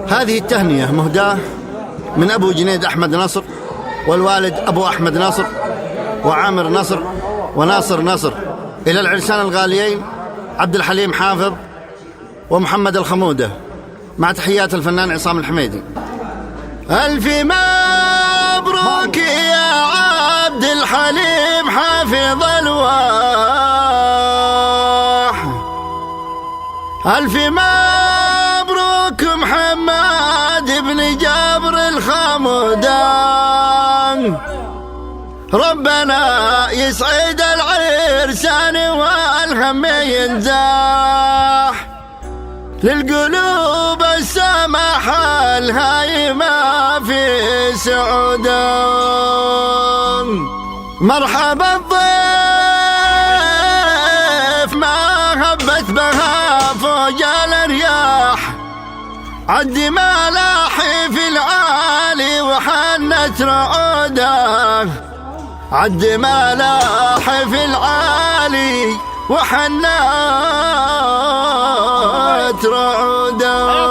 هذه التهنئة مهداة من أبو جنيد أحمد نصر، والوالد أبو أحمد نصر، وعامر نصر، وناصر نصر، إلى العرسان الغاليين عبد الحليم حافظ ومحمد الخمودة، مع تحيات الفنان عصام الحميدي. ألف مبروك يا عبد الحليم حافظ الواح، ألف مبروك محمد بن جابر الخمودان، ربنا يسعد العرسان والهم ينزاح، للقلوب السمح الهايمة في سعودان. مرحبا الضيف ما هبت بها فوج الرياح، عد ملاحي في العالي وحنت رعوده، عد ملاحي في العالي وحنت رعوده.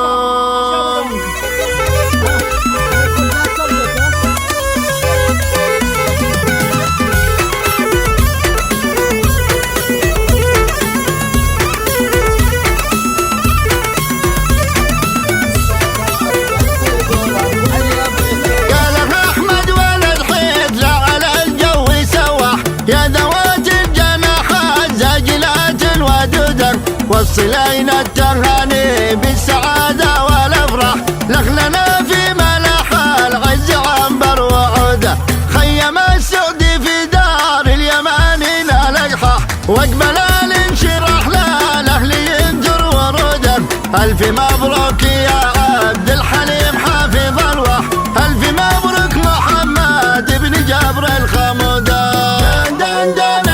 وصلينا التهاني بالسعادة والأفراح، لخلنا في ملح العز عنبر وعوده، خيم السعدي في دار اليمان لا لقحه، واقبل الانشراح للأهل ينذر وروده. ألف مبروك يا عبد الحليم حافظ الواح، ألف مبروك محمد بن جابر الخمودان. دان دان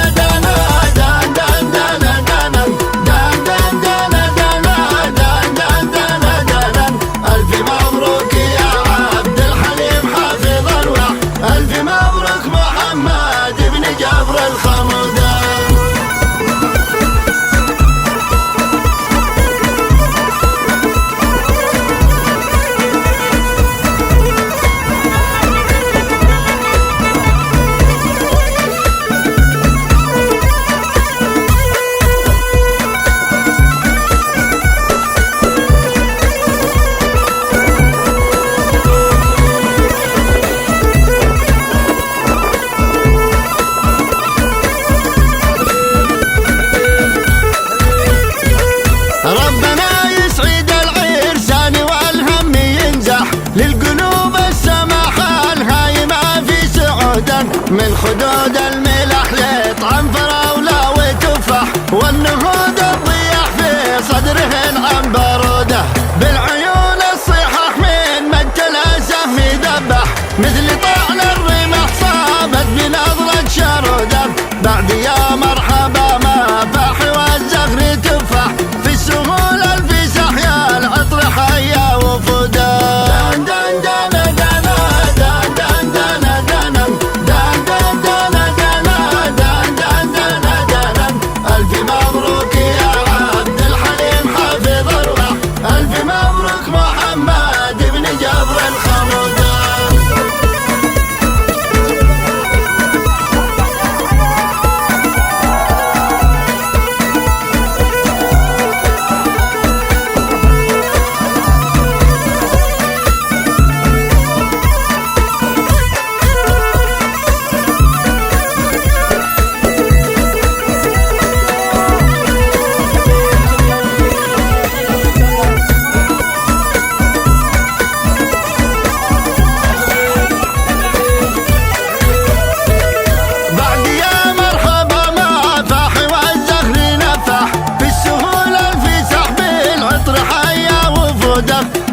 من خدود الملح لطعم فراولة وتفاح، والنهود الضياح في صدرهن عن برودة، بالعيون الصيحح من مد السهم يدبح، مثل طعن الرمح صابت بنظرة شرودة، بعد يا مرحبا ما فاح والزغر تفاح، في السهول الفسح يا العطر حيا وفوده. دان دان دان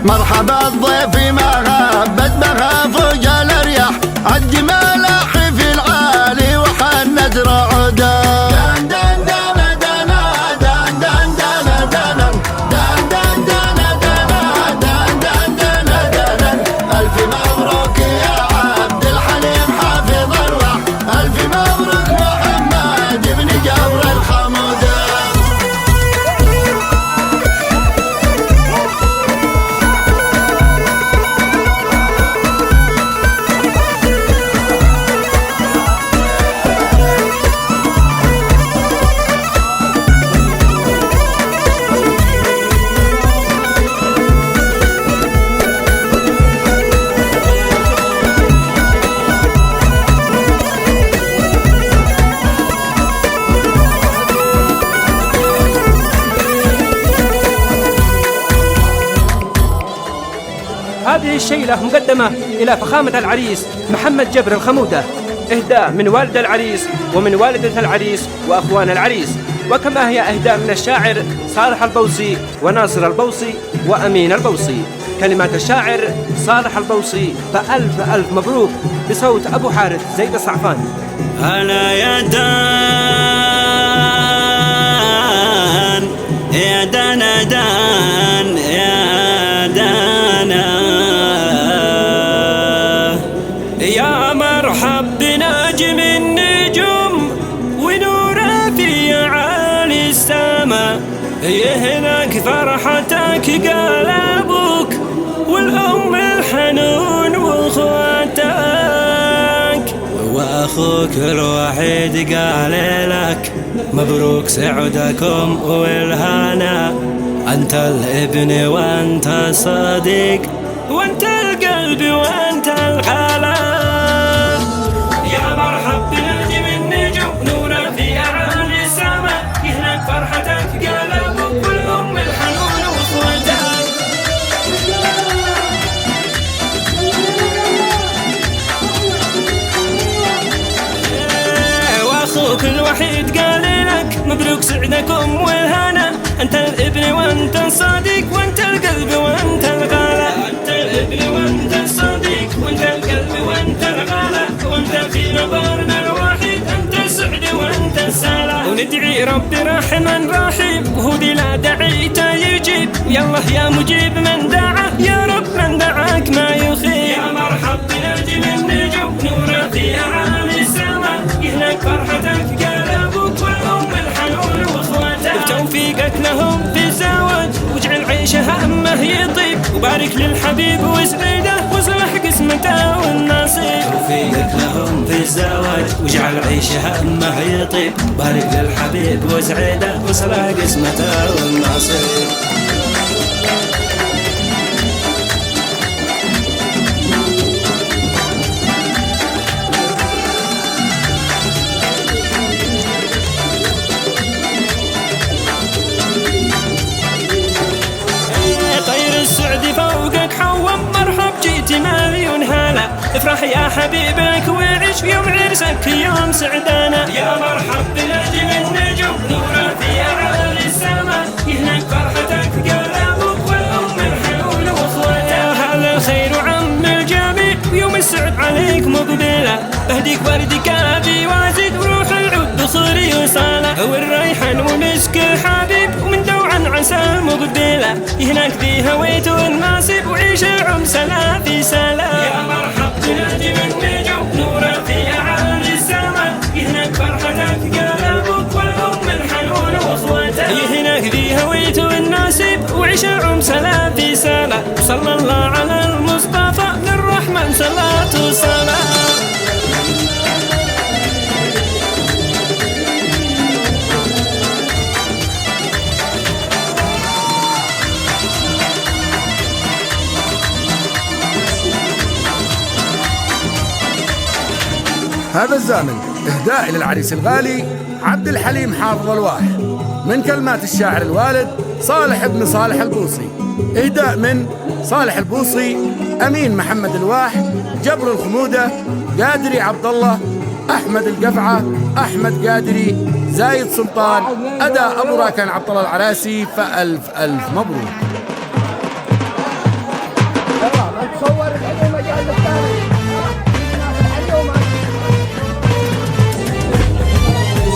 مرحبا الضيف ما غابت بها فوق الرياح، عد ملاحي في العالي وحنت رعوده. دان دان دان دان دان دان دان دان دان دان دان دان دان دان دان. ألف مبروك يا عبد الحليم حافظ الواح، ألف مبروك محمد بن جابر الخمودان. هذه الشيلة مقدمة إلى فخامة العريس محمد جبر الخمودة، إهداء من والد العريس ومن والدة العريس وأخوان العريس، وكما هي إهداء من الشاعر صالح البوصي وناصر البوصي وأمين البوصي. كلمات الشاعر صالح البوصي، فألف ألف مبروك، بصوت أبو حارث زيد الصعفان. ألا يا دان يا دانا دان يا دانا، يا مرحب بناجم النجوم ونوره في عالي السما، يهنك فرحتك قال أبوك والأم الحنون وأخواتك، وأخوك الوحيد قال لك مبروك سعدكم والهنا، أنت الابن وأنت الصديق وأنت القلب وأنت القلب، يا مرحب بنجم النجوم نورا في أعالي السماء، يهنك فرحتك قال أبوك والأم الحنون وأخواتك. وأخوك الوحيد قال لك مبروك سعدكم والهنا، أنت الابن وأنت الصديق وأنت القلب وأنت الغالة، أنت الابن وأنت الصديق وأنت القلب وأنت الغالة، وأنت في نظرنا الواحد أنت السعد وأنت السالة، وندعي ربي رحمن رحيم وهو لا دعيت يجيب، يالله يا مجيب من دعا يا رب من دعاك ما يخيب، يا مرحب بنجم النجوم نورا في أعالي السماء، يهنك فرحتك قال أبوك والأم الحنون وأخواتك، وتوفيقك لهم في الزواج واجعل عيشه همه يطيب، وبارك للحبيب واسعده واصلح قسمته والنصيب، توفيقك لهم في الزواج واجعل عيشه همه يطيب، بارك للحبيب واسعده واصلح قسمته والنصيب. فوقك حوم مرحب جيت مليون هلا، افرح يا حبيبك وعيش يوم عرسك يوم سعدانا، يا مرحب بنجم النجوم نورا في أعالي السماء، يهنك فرحتك قال أبوك والأم الحنون وأخواتك، هذا الخير وعم الجميع ويوم السعد عليك مقبلة، بهديك وردك أبي وازد وروح العود بخوري وصالة، والريحان ومسك الحبيب ومن دوعا عسى مقبلة، يهناك ذي هويت والناصب وعيش العم سلا في سلا، يا مرحب بنجم النجوم نورا في أعالي السماء، يهناك فرحتك قال أبوك والأم الحنون وأخواتك، يهناك ذي هويت والناصب وعيش العم سلا في سلا، وصلى الله على المصطفى للرحمن صلاة وسلام. هذا الزامن إهداء للعريس الغالي عبد الحليم حافظ الواح، من كلمات الشاعر الوالد صالح بن صالح البوصي، إهداء من صالح البوصي، أمين محمد الواح، جبر الخمودة، قادري عبد الله، أحمد القفعة، أحمد قادري، زايد سلطان، أداء أبو راكان عبد الله العراسي، فألف ألف مبروك.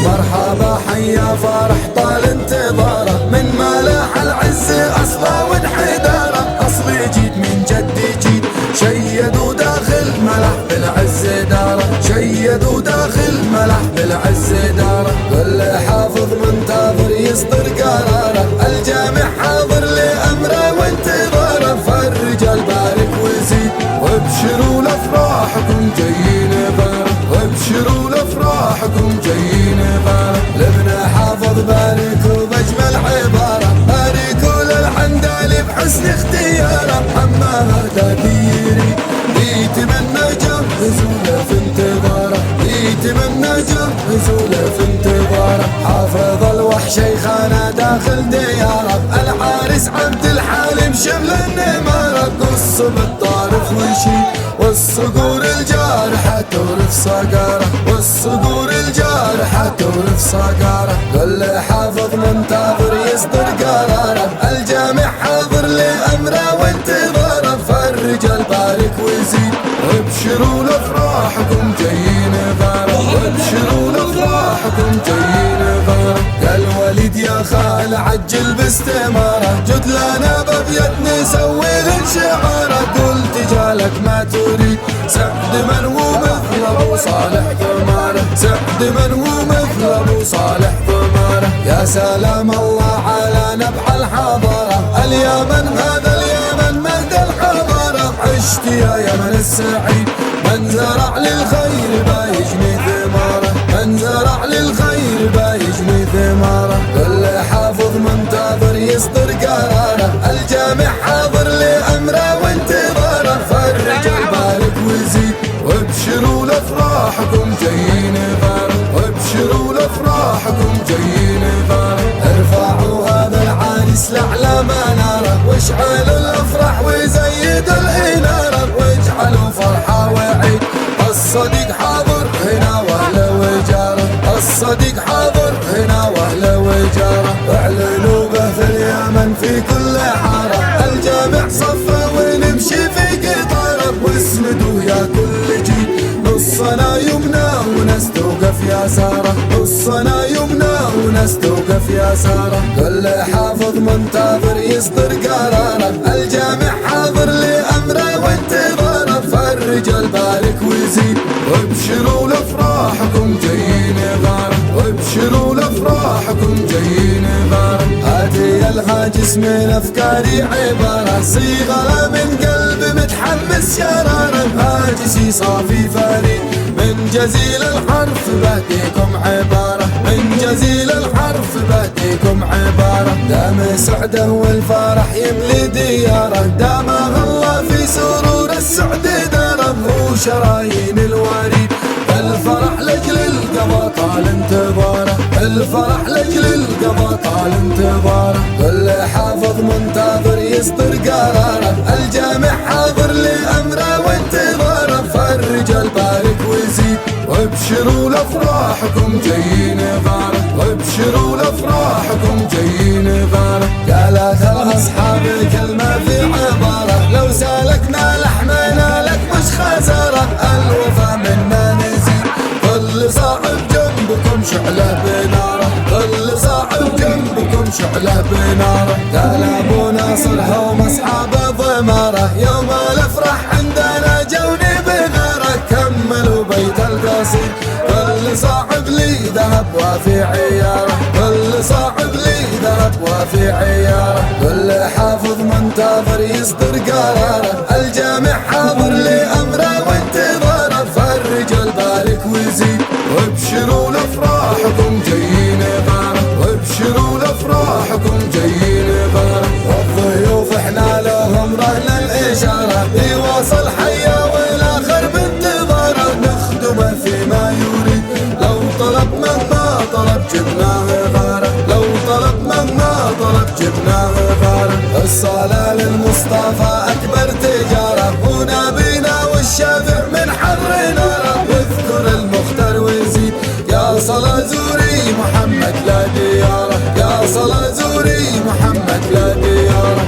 مرحبا حيا فرح طال انتظاره، من ملاح العز اصلا وانحداره، اصلي جيت من جدي جيت، شيدوا داخل ملح بالعز داره، شيدوا داخل ملح بالعز داره، كل حافظ منتظر يصدر قراره، الجامع حاضر لامره وانتظاره، فالرجال بارك وزيد وابشروا لافراحكم جايين بارك، وابشروا لافراحكم جايين بارك، لابن حافظ باركوا باجمل عباره، باركوا للحندالي بحسن اختياره، حماها تكيري يتمنى جهزوله في انتظاره، يتمنى جهزوله في انتظاره، حافظ الوحش شيخانه داخل دياره، العارس عبد الحليم شمل النماره، قص ينصب الطارف ويشيل، والصقور الجارحة تورث صقارة، والصقور الجارحة تورث صقارة. كل حافظ منتظر يصدر قراره، الجامع حاضر لأمره وانتظاره، فالرجال بارك ويزيد، وابشروا لافراحكم جايين غاره، وابشروا لافراحكم جايين غاره. يا الوليد يا خال عجل باستماره، جد لنا بابيض نسوي لك شعاره، قلت جالك ما تريد سعد من هو مثل ابو صالح ثماره، سعد من هو مثل ابو صالح ثماره. يا سلام الله على نبع الحضاره، اليمن هذا اليمن مهد الحضاره. عشت يا يمن السعيد من زرع للخير بايجني ثماره، من زرع للخير بايجني ثماره. كل حافظ منتظر يصدر قراره، الجامع حاضر لأمره وانتظاره، فالرجال بارك وزيد، وابشروا لافراحكم جايين غاره، وابشروا لافراحكم جايين غاره. ارفعوا هذا العريس لأعلى مناره، واشعلوا الافراح وزيدوا الاناره، واجعلوا فرحه وعيد. الصديق حاضر هنا واهله وجاره، الصديق حاضر هنا واهله وجاره. اعلنوا به في اليمن في كل حاره، الجامع صفه ونمشي في قطاره، واسندوا يا كل جيل نصنا يمنى ونستوقف يا ساره، نصنا يمنى ونستوقف يا ساره. كل حافظ منتظر يصدر قراره، الجامع حاضر لأمره وانتظاره، فالرجال بارك ويزيد، وابشروا لافراحكم جايين غاره، وابشروا لافراحكم جايين غاره. هاتي الهاجس من افكاري عباره، صيغه من قلب متحمس شراره، هاجسي صافي فريد من جزيل الحرف بهديكم عباره، من جزيل الحرف بهديكم عباره. دام سعده والفرح يملي دياره، دامها الله في سرور السعد داره، وشرايين الوريد الفرح لجل القضا طال انتظاره، الفرح لجل القضا طال انتظاره. كل حافظ منتظر يصدر قراره، الجامع حاضر لأمره وانتظاره، فالرجال بارك ويزيد، وابشروا لافراحكم جايين غاره، وابشروا لافراحكم جايين غاره. قالت الاصحاب كلمه في عباره، لو سالكنا لحمنا لك مش خساره، الوفا منا نزيد، كل صاحب جنبكم شعله بناره، كل صاحب جنبكم شعله بناره. قال ابو ناصر هم اصحاب ضماره، يوم الافراح عندنا جوني بغاره، كملوا بيت القصيد كل صاحب لي ذهب وفي عياره، كل صاحب لي ذهب وفي عياره. كل حافظ منتظر يصدر قراره، الجامع حاضر لأمره وانتظاره، فالرجال بارك ويزيد، وابشروا لافراحكم جايين غاره، وابشروا لافراحكم جايين غاره. والضيوف احنا لهم رهن الاشاره، يواصل حيا والاخر بانتظاره، نخدمه فيما يريد، لو طلب مهما طلب جبناه غاره، لو طلب مهما طلب جبناه غاره. الصلاة للمصطفى أكبر تجارة، ونبينا والشافع من حر ناره، واذكر المختار ويزيد، يا صلاة زوري محمد لا دياره، يا صلاة زوري محمد لا دياره.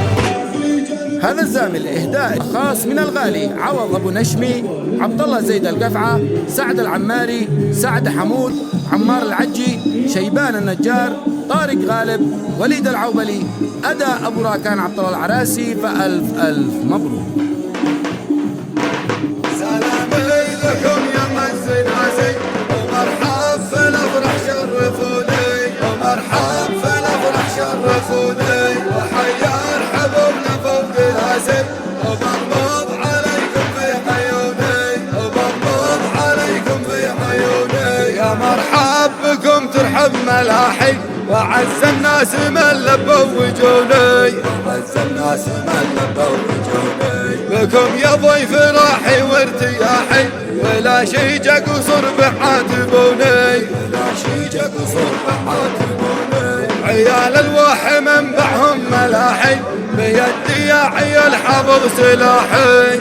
هذا الزامل إهداء خاص من الغالي عوض أبو نشمي، عبد الله زيد القفعة، سعد العماري، سعد حمود، عمار العجي، شيبان النجار، طارق غالب، وليد العوبلي، أداء أبو راكان عبد الله العراسي. فألف ألف مبروك. سلام لكم يا حسن عزي، ومرحب في الافراح شرفوني، ومرحب في الافراح شرفوني، وحيا حبوبنا فوق الهزم، وبغمض عليكم في عيوني، وبغمض عليكم في عيوني. يا مرحب بكم ترحب ملاحي، وعز الناس من لبوا وجوني، وعز الناس من لبوا وجوني. بكم يا ضيف راحي وارتياحي، ولا شي جا قصر بحاتبوني، ولا شي جا قصر بحاتبوني. عيال الواح منبعهم ملاحي، بيدي يا عيال حافظ سلاحي،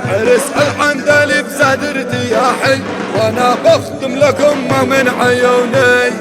عرس العندلي بصدرتي يا حي، وانا بختم لكم من عيوني،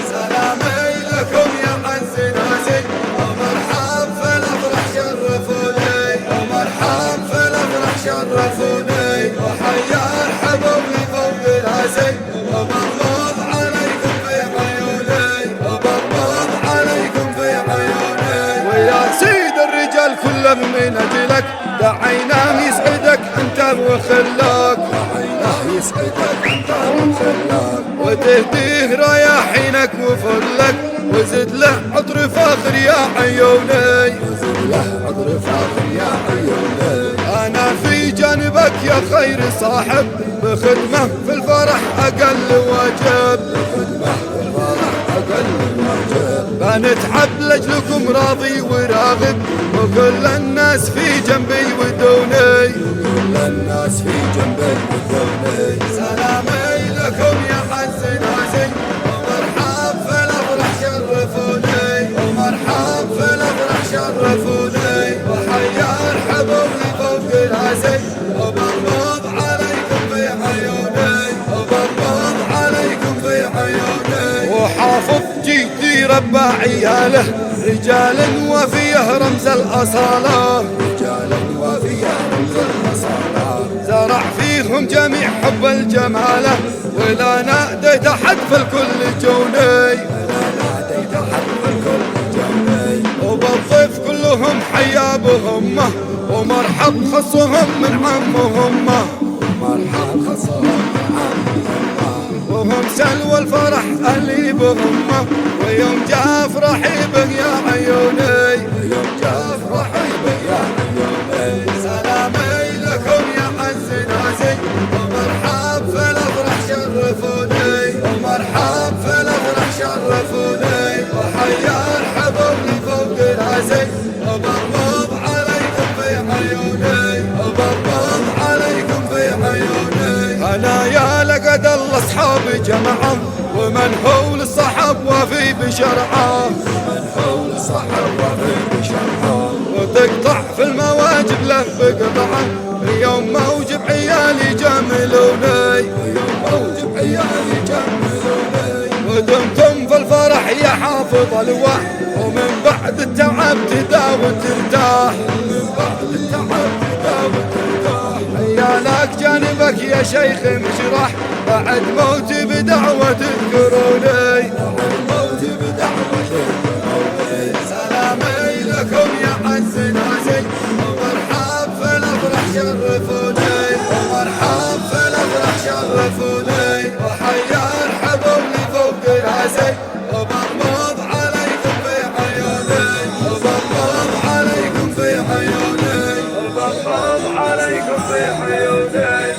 سلامي لكم يا عز ناسي، ومرحب في الافراح شرفوني، ومرحب في الافراح شرفوني، وحيا الحبوب فوق راسي، وبغمض عليكم في عيوني، وبغمض عليكم في عيوني، ويا سيد الرجال كلهم من اجلك دعينا يسعدك انت وخلاك، دعينا يسعدك انت وخلاك، وتهديه رياحينك وفلك، وزد له عطر فاخر يا عيوني، وزد له عطر فاخر يا عيوني، انا في جانبك يا خير صاحب، بخدمه في الفرح اقل واجب، بخدمه في الفرح اقل واجب، بنتعب لاجلكم راضي وراغب، وكل الناس في جنبي ودوني، كل الناس في جنبي ودوني، سلامي لكم يا عز ناسي، ومرحب في الافراح شرفوني، ومرحب في الافراح شرفوني، وحيا الحبوب فوق راسي، وبغمض عليكم في عيوني، وبغمض عليكم في عيوني، وحافظ جيتي ربى عياله، رجال وفيه رمز الأصالة، رجال وفيه رمز الأصالة، زرع فيهم جميع حب الجمالة، ولا ناديت أحد في الكل جوني، ولا ناديت أحد في الكل جوني، وبالضيف كلهم حيا بهمه، ومرحب خصهم من عمهم، ومرحب خصهم من عمهم، وهم سلوى الفرح أهلي بهمه، ويوم جاء افرحي به يا عيوني، ويوم جاء افرحي به يا عيوني، سلامي لكم يا عز ناسي، ومرحب في الافراح شرفوني، ومرحب في الافراح شرفوني، وحيا الحبوب فوق راسي، وبغمض عليكم في عيوني، وبغمض عليكم في عيوني، انا يا لقد الله اصحابي جمعهم، ومن هو للصحب وفي بشرعه، من هو للصحب وفي بشرعه، وتقطع في المواجب له بقطعه، يوم موجب عيالي جملوني، يوم موجب عيالي جملوني، ودمتم في الفرح يا حافظ الواح، ومن بعد التعب تداوي ترتاح، من بعد التعب تداوي ترتاح، عيالك جانبك يا شيخ مشرح، بعد موتي بدعوة تذكروني، بعد موتي بدعوة تذكروني، سلامي لكم يا عز ناسي، ومرحب في الافراح شرفوني، ومرحب في الافراح شرفوني، وحيا الحبوب فوق راسي، وبغمض عليكم في عيوني، وبغمض عليكم في عيوني، وبغمض عليكم في عيوني.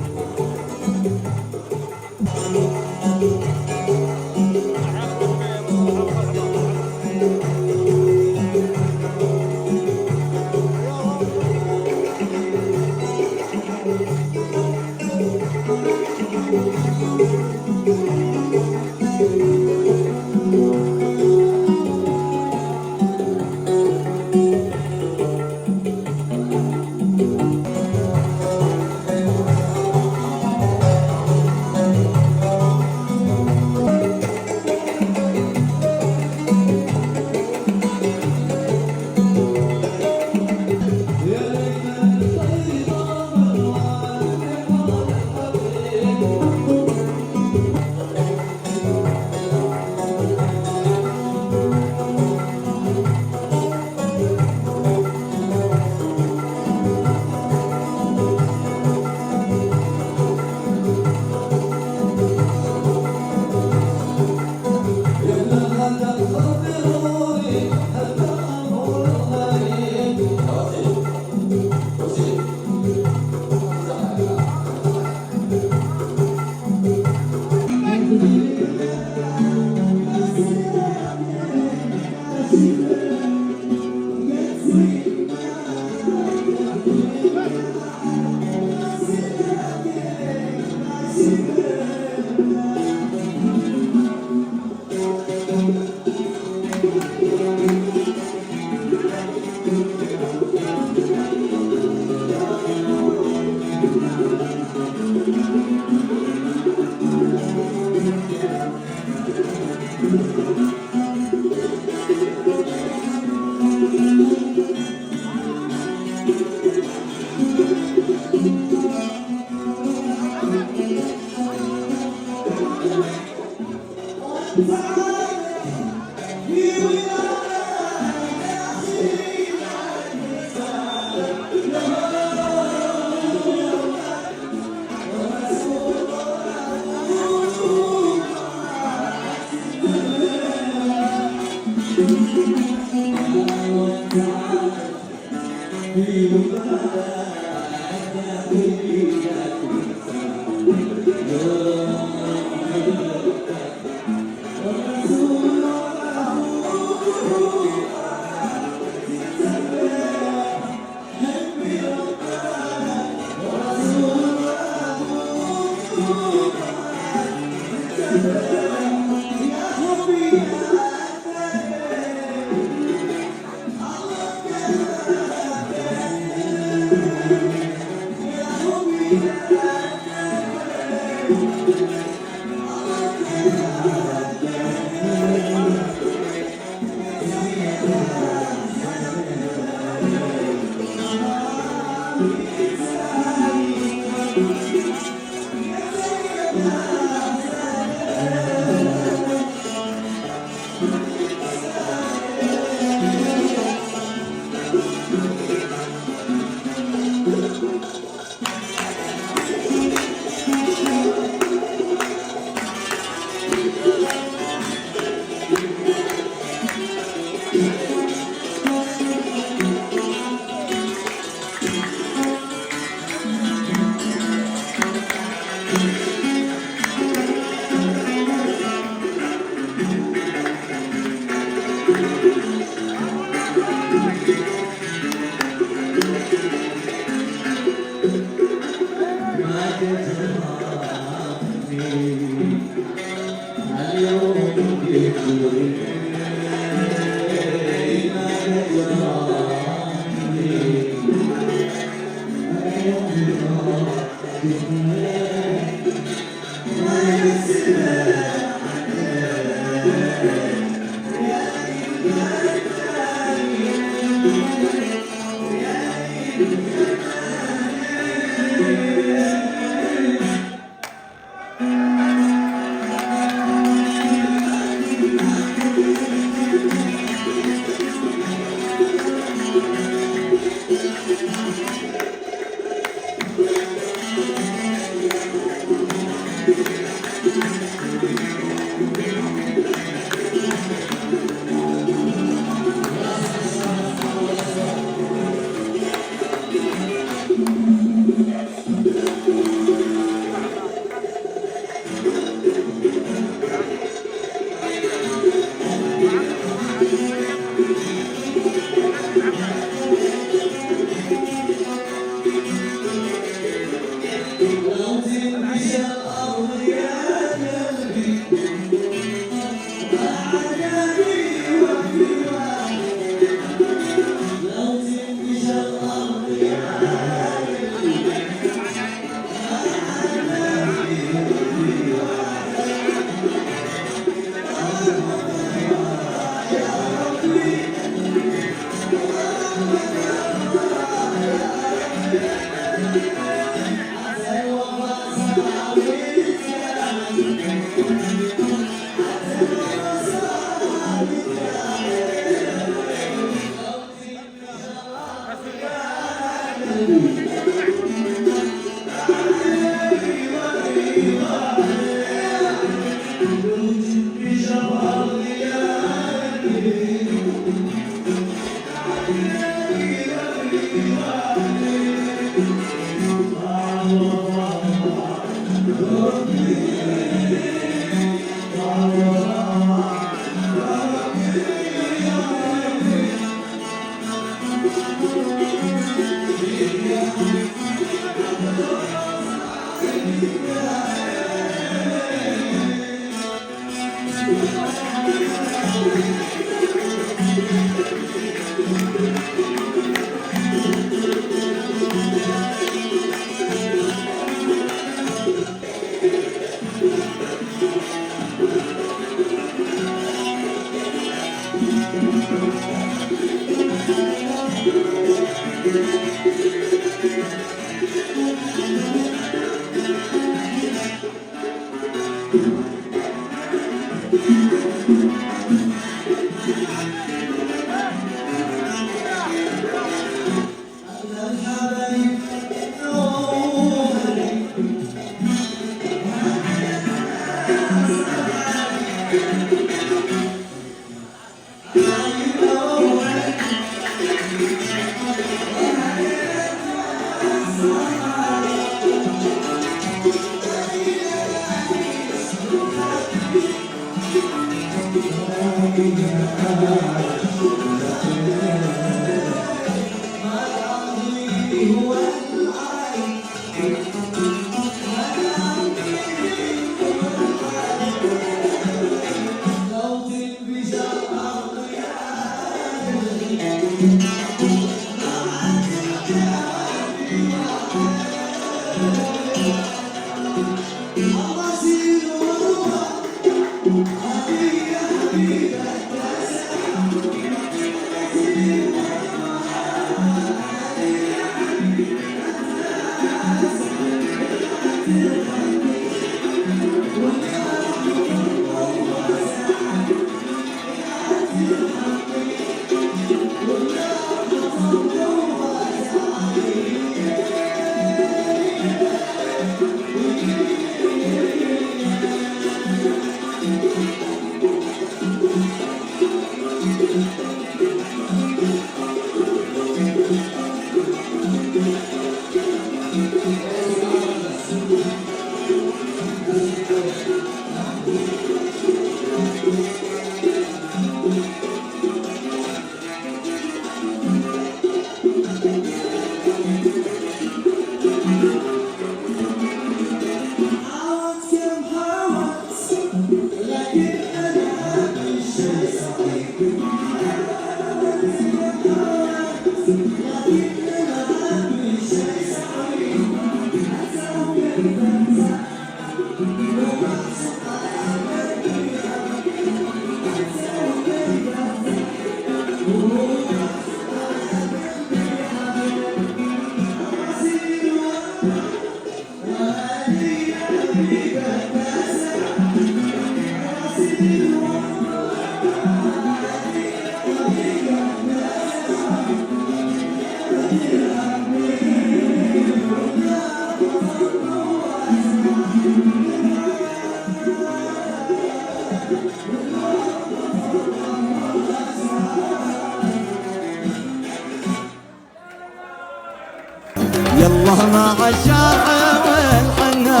يلا مع الشرع والحنا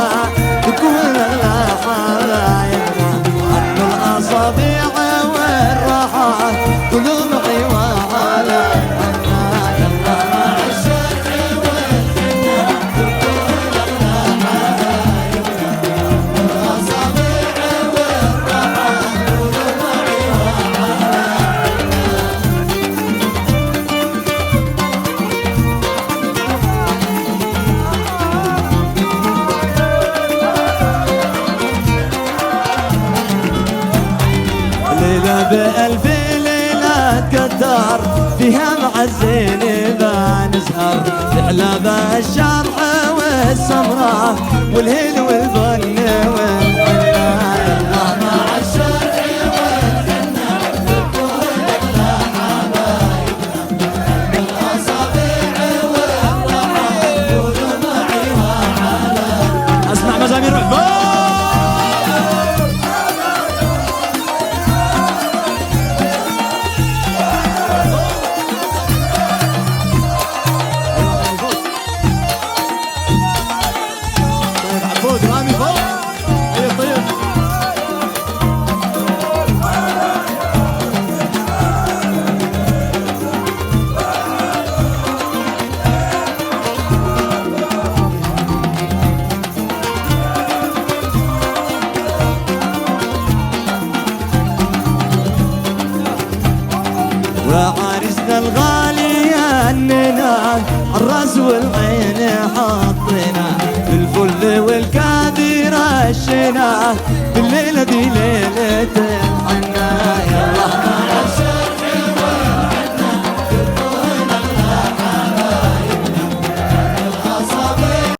بكل الحبايبنا عنوا الأصابع والراحات ودمعي وعلى الحنا. يلا مع الشرع والحنا بكل الحبايبنا الأصابع والراحات ودمعي وعلى ليلة بألف ليلة تقدر فيها مع الزين بنسهر تحلى بالشرح والسمرة والهيل والبن والحنا. يلا مع الشرح والحنا بكل الحبايبنا بالأصابع والراحات ودمعي وعلى. اسمع مزامير عقبال رامي فوق. طيب طيب وعرسنا الغالي اننا الراس والعين حطينا بالفل والكادر الشنا بالليلة دي ليلة